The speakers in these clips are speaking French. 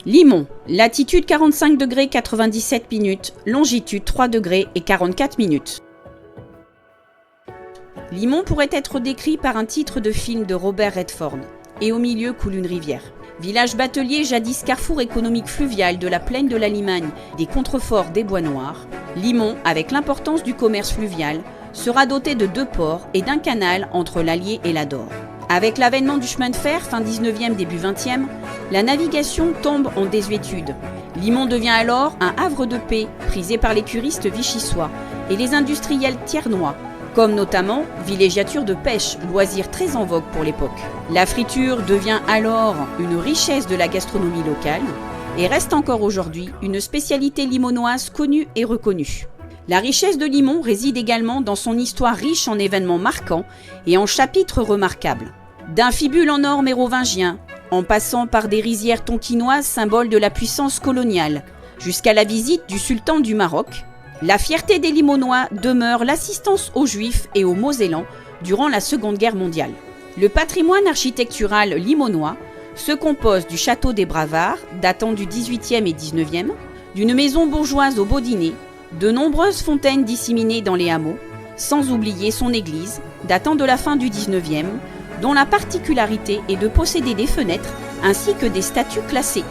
Limon, latitude 45 degrés 97 minutes, longitude 3 degrés et 44 minutes. Limon pourrait être décrit par un titre de film de Robert Redford. Et au milieu coule une rivière. Village batelier jadis carrefour économique fluvial de la plaine de la Limagne, des contreforts des Bois Noirs, Limon, avec l'importance du commerce fluvial, sera doté de 2 ports et d'un canal entre l'Allier et l'Adore. Avec l'avènement du chemin de fer, fin 19e, début 20e, la navigation tombe en désuétude. Limon devient alors un havre de paix, prisé par les curistes vichysois et les industriels thiernois, comme notamment villégiature de pêche, loisir très en vogue pour l'époque. La friture devient alors une richesse de la gastronomie locale et reste encore aujourd'hui une spécialité limonoise connue et reconnue. La richesse de Limon réside également dans son histoire riche en événements marquants et en chapitres remarquables. D'un fibule en or mérovingien, en passant par des rizières tonkinoises, symbole de la puissance coloniale, jusqu'à la visite du sultan du Maroc, la fierté des Limonois demeure l'assistance aux Juifs et aux Mosellans durant la Seconde Guerre mondiale. Le patrimoine architectural limonois se compose du château des Bravards, datant du XVIIIe et XIXe, d'une maison bourgeoise au Baudinet, de nombreuses fontaines disséminées dans les hameaux, sans oublier son église, datant de la fin du XIXe, dont la particularité est de posséder des fenêtres ainsi que des statues classées.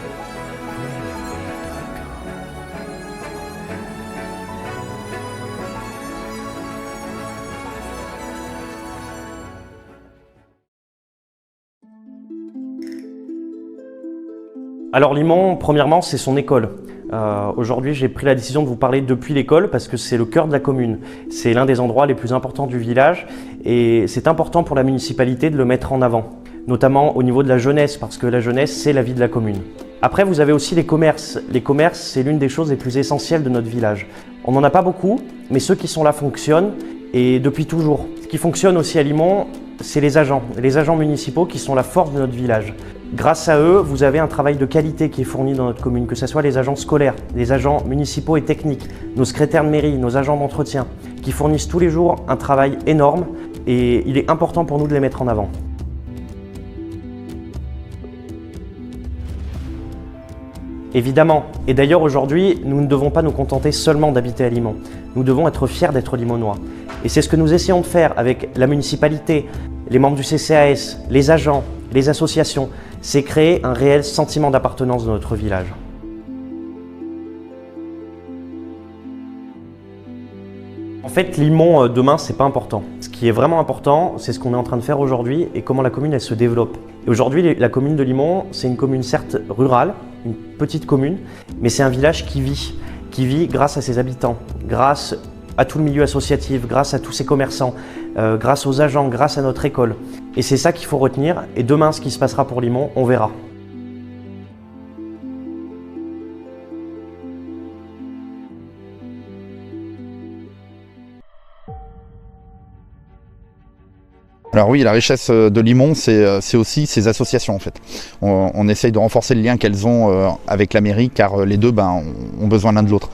Alors Limon, premièrement, c'est son école. Aujourd'hui, j'ai pris la décision de vous parler depuis l'école parce que c'est le cœur de la commune. C'est l'un des endroits les plus importants du village et c'est important pour la municipalité de le mettre en avant, notamment au niveau de la jeunesse parce que la jeunesse, c'est la vie de la commune. Après, vous avez aussi les commerces. Les commerces, c'est l'une des choses les plus essentielles de notre village. On n'en a pas beaucoup, mais ceux qui sont là fonctionnent et depuis toujours. Ce qui fonctionne aussi à Limon, c'est les agents municipaux qui sont la force de notre village. Grâce à eux, vous avez un travail de qualité qui est fourni dans notre commune, que ce soit les agents scolaires, les agents municipaux et techniques, nos secrétaires de mairie, nos agents d'entretien, qui fournissent tous les jours un travail énorme et il est important pour nous de les mettre en avant. Évidemment, et d'ailleurs aujourd'hui, nous ne devons pas nous contenter seulement d'habiter à Limon. Nous devons être fiers d'être limonois. Et c'est ce que nous essayons de faire avec la municipalité, les membres du CCAS, les agents, les associations. C'est créer un réel sentiment d'appartenance dans notre village. En fait, Limon, demain, c'est pas important. Ce qui est vraiment important, c'est ce qu'on est en train de faire aujourd'hui et comment la commune, elle se développe. Et aujourd'hui, la commune de Limon, c'est une commune certes rurale, une petite commune, mais c'est un village qui vit grâce à ses habitants, grâce à tout le milieu associatif, grâce à tous ses commerçants, grâce aux agents, grâce à notre école. Et c'est ça qu'il faut retenir. Et demain, ce qui se passera pour Limon, on verra. Alors oui, la richesse de Limon, c'est aussi ces associations en fait. On essaye de renforcer le lien qu'elles ont avec la mairie car les deux ont besoin l'un de l'autre.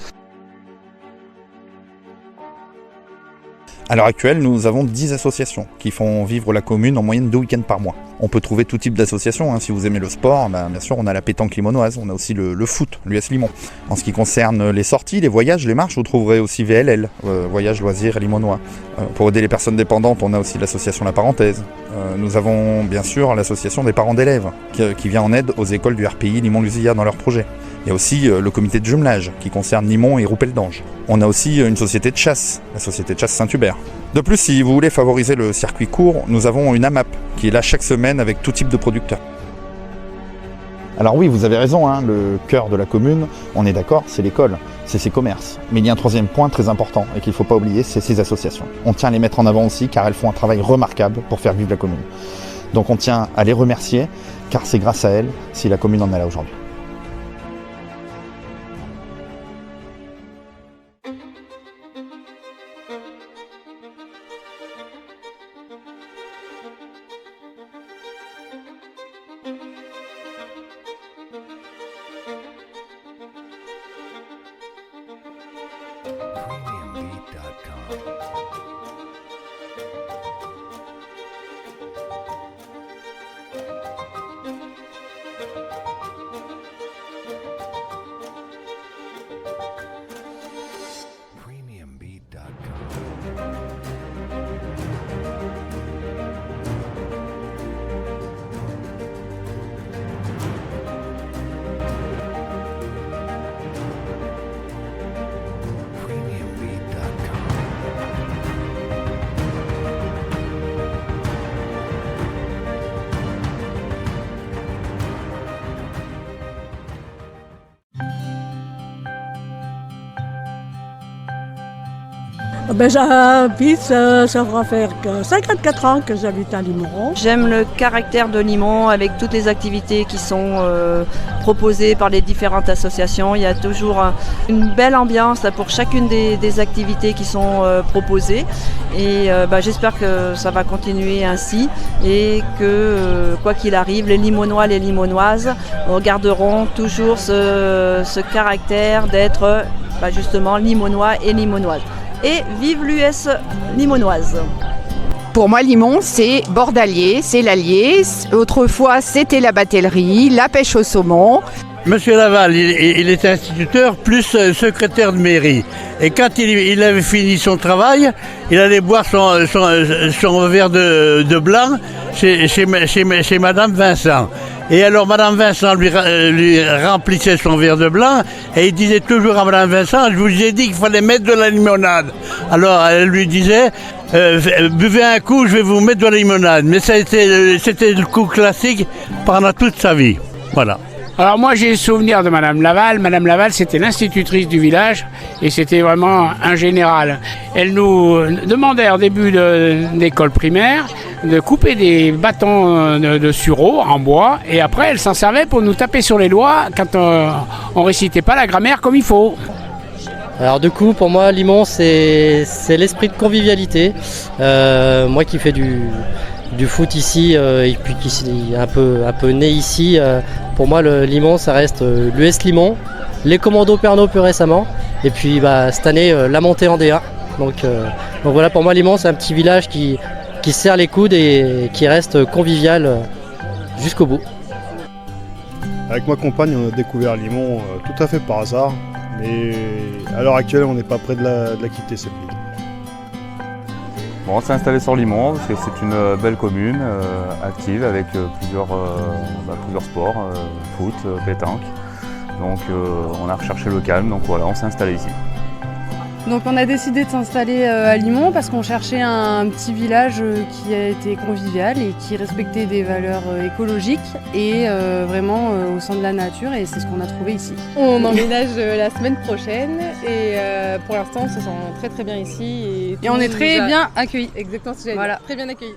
À l'heure actuelle, nous avons 10 associations qui font vivre la commune en moyenne 2 week-ends par mois. On peut trouver tout type d'associations, hein. Si vous aimez le sport, bien sûr on a la pétanque limonoise, on a aussi le foot, l'US Limon. En ce qui concerne les sorties, les voyages, les marches, vous trouverez aussi VLL, Voyage Loisirs Limonois. Pour aider les personnes dépendantes, on a aussi l'association La Parenthèse. Nous avons bien sûr l'association des parents d'élèves qui vient en aide aux écoles du RPI Limon-Lusillat dans leurs projets. Il y a aussi le comité de jumelage qui concerne Limon et Roupelle-d'Ange. On a aussi une société de chasse, la société de chasse Saint-Hubert. De plus, si vous voulez favoriser le circuit court, nous avons une AMAP qui est là chaque semaine avec tout type de producteurs. Alors oui, vous avez raison, hein, le cœur de la commune, on est d'accord, c'est l'école, c'est ses commerces. Mais il y a un troisième point très important et qu'il ne faut pas oublier, c'est ces associations. On tient à les mettre en avant aussi car elles font un travail remarquable pour faire vivre la commune. Donc on tient à les remercier car c'est grâce à elles si la commune en est là aujourd'hui. Premiumbeat.com J'habite, ça va faire que 54 ans que j'habite à Limouron. J'aime le caractère de Limon avec toutes les activités qui sont proposées par les différentes associations. Il y a toujours une belle ambiance pour chacune des activités qui sont proposées. Et j'espère que ça va continuer ainsi et que quoi qu'il arrive, les Limonois, les Limonoises garderont toujours ce caractère d'être justement Limonois et Limonoises. Et vive l'US limonoise. Pour moi, Limon, c'est Bordalier, c'est l'Allier. Autrefois, c'était la batellerie, la pêche au saumon. Monsieur Laval, il était instituteur plus secrétaire de mairie. Et quand il avait fini son travail, il allait boire son verre de blanc chez Madame Vincent. Et alors Madame Vincent lui remplissait son verre de blanc et il disait toujours à Madame Vincent, je vous ai dit qu'il fallait mettre de la limonade. Alors elle lui disait, buvez un coup, je vais vous mettre de la limonade. Mais c'était le coup classique pendant toute sa vie. Voilà. Alors moi j'ai le souvenir de Madame Laval. Madame Laval c'était l'institutrice du village et c'était vraiment un général. Elle nous demandait en début d'école primaire de couper des bâtons de sureau en bois et après elle s'en servait pour nous taper sur les doigts quand on récitait pas la grammaire comme il faut. Alors du coup pour moi Limon c'est l'esprit de convivialité. Moi qui fais du foot ici et puis qui est un peu né ici, pour moi le Limon ça reste l'US Limon, les commandos Pernod plus récemment et puis cette année la montée en D1. Donc voilà, pour moi Limon c'est un petit village qui serre les coudes et qui reste convivial jusqu'au bout. Avec ma compagne on a découvert Limon tout à fait par hasard, mais à l'heure actuelle on n'est pas près de la quitter cette ville. Bon, on s'est installé sur Limon parce que c'est une belle commune active avec plusieurs sports, foot, pétanque. Donc on a recherché le calme, donc voilà, on s'est installé ici. Donc on a décidé de s'installer à Limon parce qu'on cherchait un petit village qui a été convivial et qui respectait des valeurs écologiques et vraiment au sein de la nature, et c'est ce qu'on a trouvé ici. On emménage la semaine prochaine et pour l'instant on se sent très très bien ici. Et on est très bien accueillis. Exactement ce que j'allais dire. Très bien accueillis.